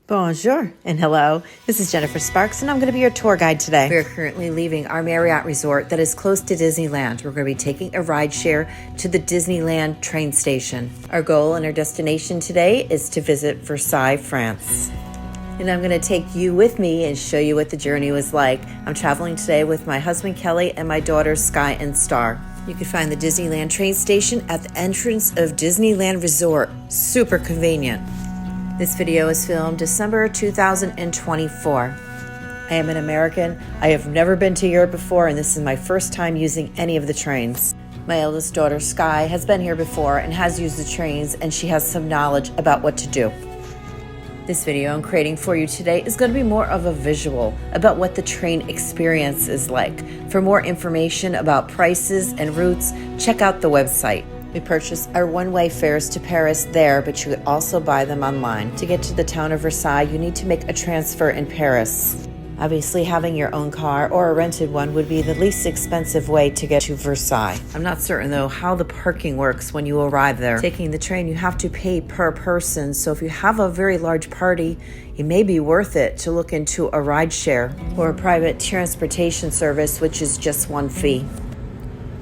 Bonjour and hello. This is Jennifer Sparks and I'm going to be your tour guide today. We are currently leaving our Marriott resort that is close to Disneyland. We're going to be taking a ride share to the Disneyland train station. Our goal and our destination today is to visit Versailles, France. And I'm going to take you with me and show you what the journey was like. I'm traveling today with my husband Kelly and my daughters Sky and Star. You can find the Disneyland train station at the entrance of Disneyland Resort. Super convenient. This video is filmed December 2024. I am an American. I have never been to Europe before, and this is my first time using any of the trains. My eldest daughter, Sky, has been here before and has used the trains, and she has some knowledge about what to do. This video I'm creating for you today is going to be more of a visual about what the train experience is like. For more information about prices and routes, check out the website. We purchased our one-way fares to Paris there, but you could also buy them online. To get to the town of Versailles, you need to make a transfer in Paris. Obviously, having your own car or a rented one would be the least expensive way to get to Versailles. I'm not certain, though, how the parking works when you arrive there. Taking the train, you have to pay per person, so if you have a very large party, it may be worth it to look into a rideshare or a private transportation service, which is just one fee.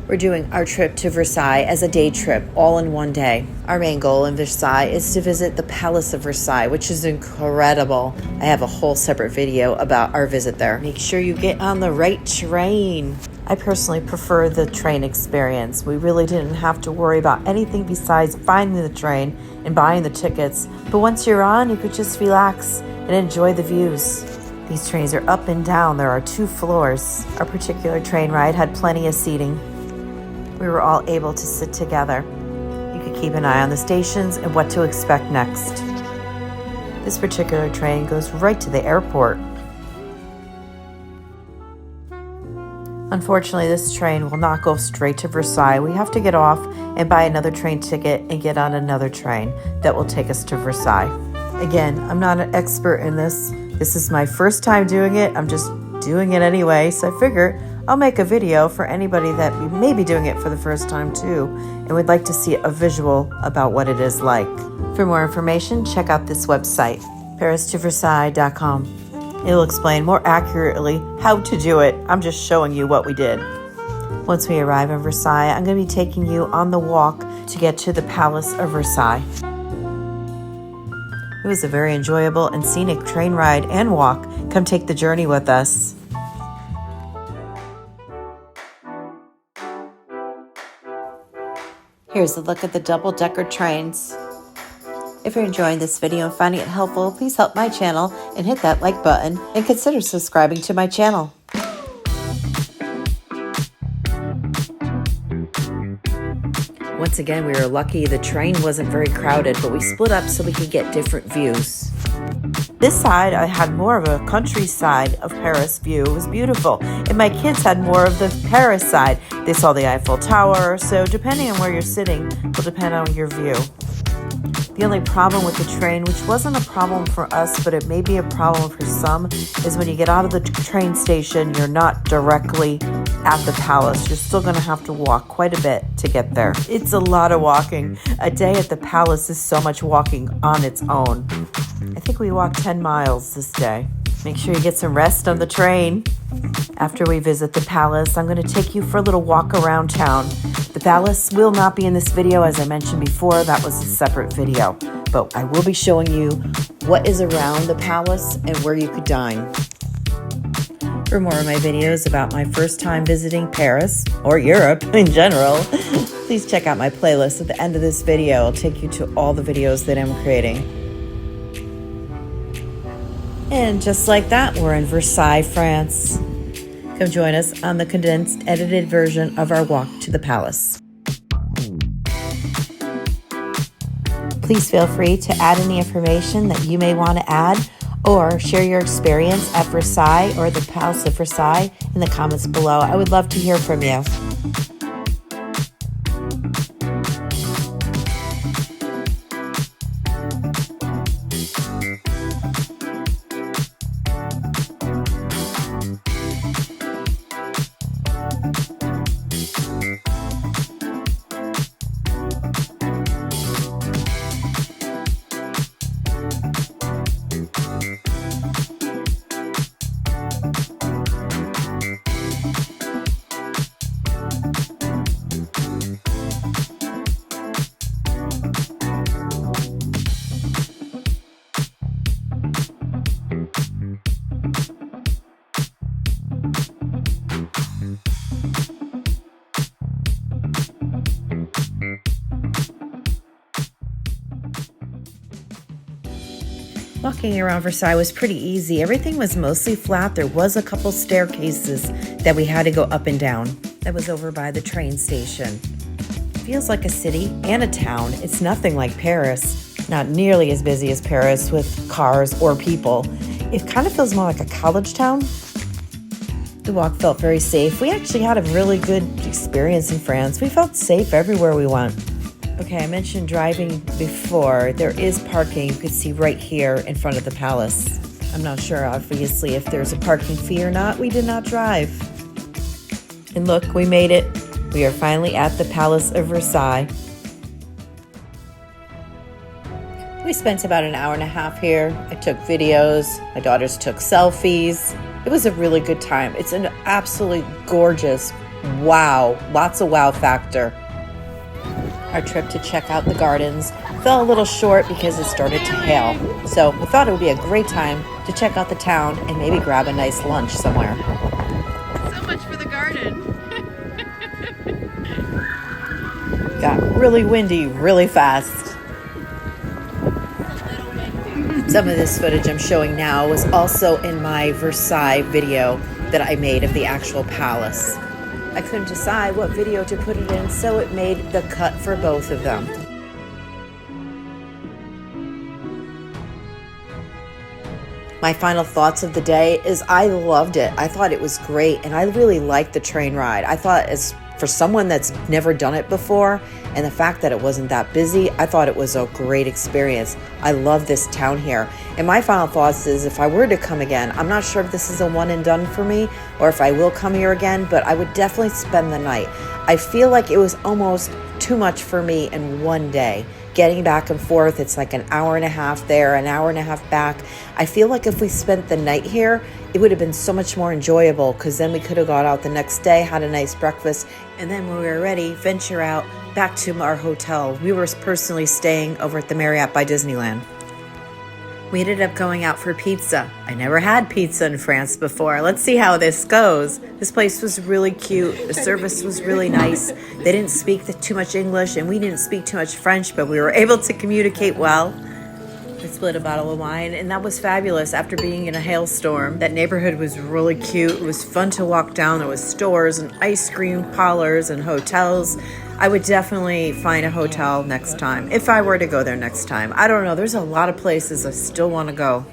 We're doing our trip to Versailles as a day trip, all in one day. Our main goal in Versailles is to visit the Palace of Versailles, which is incredible. I have a whole separate video about our visit there. Make sure you get on the right train. I personally prefer the train experience. We really didn't have to worry about anything besides finding the train and buying the tickets. But once you're on, you could just relax and enjoy the views. These trains are up and down. There are 2 floors. Our particular train ride had plenty of seating. We were all able to sit together. You could keep an eye on the stations and what to expect next. This particular train goes right to the airport. Unfortunately, this train will not go straight to Versailles. We have to get off and buy another train ticket and get on another train that will take us to Versailles. Again, I'm not an expert in this. This is my first time doing it. I'm just doing it anyway, so I figure I'll make a video for anybody that may be doing it for the first time too and would like to see a visual about what it is like. For more information, check out this website, paristoversailles.com. It'll explain more accurately how to do it. I'm just showing you what we did. Once we arrive in Versailles, I'm going to be taking you on the walk to get to the Palace of Versailles. It was a very enjoyable and scenic train ride and walk. Come take the journey with us. Here's a look at the double-decker trains. If you're enjoying this video and finding it helpful, please help my channel and hit that like button and consider subscribing to my channel. Once again, we were lucky the train wasn't very crowded, but we split up so we could get different views. This side, I had more of a countryside of Paris view. It was beautiful. And my kids had more of the Paris side. They saw the Eiffel Tower, so depending on where you're sitting will depend on your view. The only problem with the train, which wasn't a problem for us, but it may be a problem for some, is when you get out of the train station, you're not directly at the palace. You're still going to have to walk quite a bit to get there. It's a lot of walking. A day at the palace is so much walking on its own. I think we walked 10 miles this day. Make sure you get some rest on the train. After we visit the palace, I'm going to take you for a little walk around town. The palace will not be in this video, as I mentioned before. That was a separate video. But I will be showing you what is around the palace and where you could dine. For more of my videos about my first time visiting Paris, or Europe in general, please check out my playlist at the end of this video. I'll take you to all the videos that I'm creating. And just like that, we're in Versailles, France. Come join us on the condensed, edited version of our walk to the palace. Please feel free to add any information that you may want to add or share your experience at Versailles or the Palace of Versailles in the comments below. I would love to hear from you. Walking around Versailles was pretty easy. Everything was mostly flat. There was a couple staircases that we had to go up and down. That was over by the train station. Feels like a city and a town. It's nothing like Paris. Not nearly as busy as Paris with cars or people. It kind of feels more like a college town. The walk felt very safe. We actually had a really good experience in France. We felt safe everywhere we went. Okay, I mentioned driving before. There is parking you could see right here in front of the palace. I'm not sure, obviously, if there's a parking fee or not. We did not drive. And look, we made it. We are finally at the Palace of Versailles. We spent about an hour and a half here. I took videos. My daughters took selfies. It was a really good time. It's an absolutely gorgeous wow. Lots of wow factor. Our trip to check out the gardens fell a little short because it started to hail. So we thought it would be a great time to check out the town and maybe grab a nice lunch somewhere. So much for the garden. Got really windy really fast. Some of this footage I'm showing now was also in my Versailles video that I made of the actual palace. I couldn't decide what video to put it in, so it made the cut for both of them. My final thoughts of the day is I loved it. I thought it was great, and I really liked the train ride. I thought, as for someone that's never done it before, and the fact that it wasn't that busy, I thought it was a great experience. I love this town here. And my final thoughts is, if I were to come again, I'm not sure if this is a one and done for me or if I will come here again, but I would definitely spend the night. I feel like it was almost too much for me in one day. Getting back and forth, it's like an hour and a half there, an hour and a half back. I feel like if we spent the night here, it would have been so much more enjoyable, because then we could have got out the next day, had a nice breakfast, and then when we were ready, venture out back to our hotel. We were personally staying over at the Marriott by Disneyland. We ended up going out for pizza. I never had pizza in France before. Let's see how this goes. This place was really cute. The service was really nice. They didn't speak too much English, and we didn't speak too much French, but we were able to communicate well. We split a bottle of wine, and that was fabulous after being in a hailstorm. That neighborhood was really cute. It was fun to walk down. There was stores and ice cream parlors and hotels. I would definitely find a hotel next time, if I were to go there next time. I don't know. There's a lot of places I still want to go.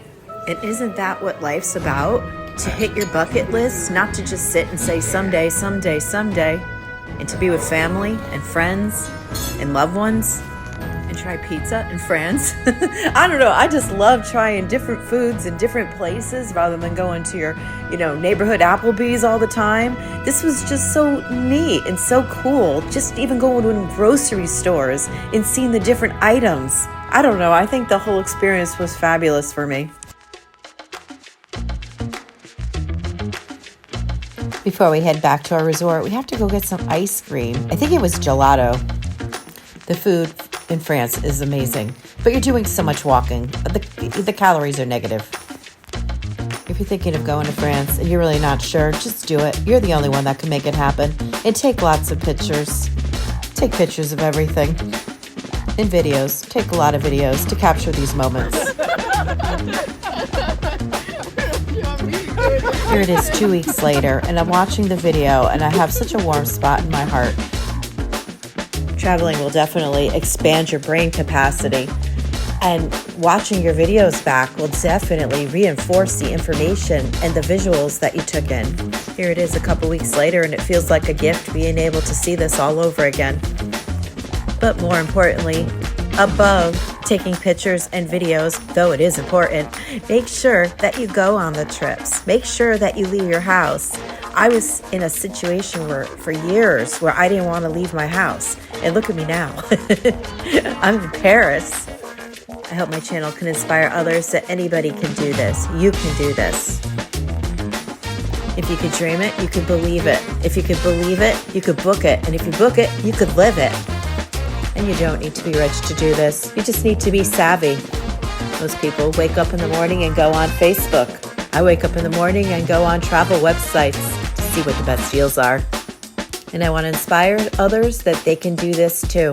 And isn't that what life's about? To hit your bucket list, not to just sit and say someday, someday, someday, and to be with family and friends and loved ones and try pizza in France. I don't know. I just love trying different foods in different places rather than going to your, neighborhood Applebee's all the time. This was just so neat and so cool. Just even going to grocery stores and seeing the different items. I don't know. I think the whole experience was fabulous for me. Before we head back to our resort, we have to go get some ice cream. I think it was gelato. The food in France is amazing, but you're doing so much walking. The calories are negative. If you're thinking of going to France and you're really not sure, just do it. You're the only one that can make it happen. And take lots of pictures. Take pictures of everything. And videos. Take a lot of videos to capture these moments. Here it is 2 weeks later, and I'm watching the video, and I have such a warm spot in my heart. Traveling will definitely expand your brain capacity, and watching your videos back will definitely reinforce the information and the visuals that you took in. Here it is a couple weeks later, and it feels like a gift being able to see this all over again. But more importantly, above taking pictures and videos, though it is important, make sure that you go on the trips. Make sure that you leave your house. I was in a situation for years where I didn't want to leave my house. And look at me now. I'm in Paris. I hope my channel can inspire others that anybody can do this. You can do this. If you could dream it, you could believe it. If you could believe it, you could book it. And if you book it, you could live it. And you don't need to be rich to do this. You just need to be savvy. Most people wake up in the morning and go on Facebook. I wake up in the morning and go on travel websites to see what the best deals are. And I want to inspire others that they can do this too.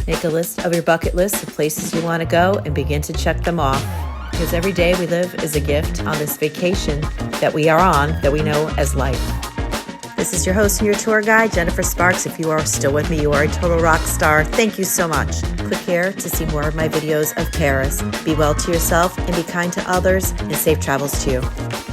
Make a list of your bucket list of places you want to go and begin to check them off. because every day we live is a gift on this vacation that we are on, that we know as life. This is your host and your tour guide, Jennifer Sparks. If you are still with me, you are a total rock star. Thank you so much. Click here to see more of my videos of Paris. Be well to yourself and be kind to others, and safe travels to you.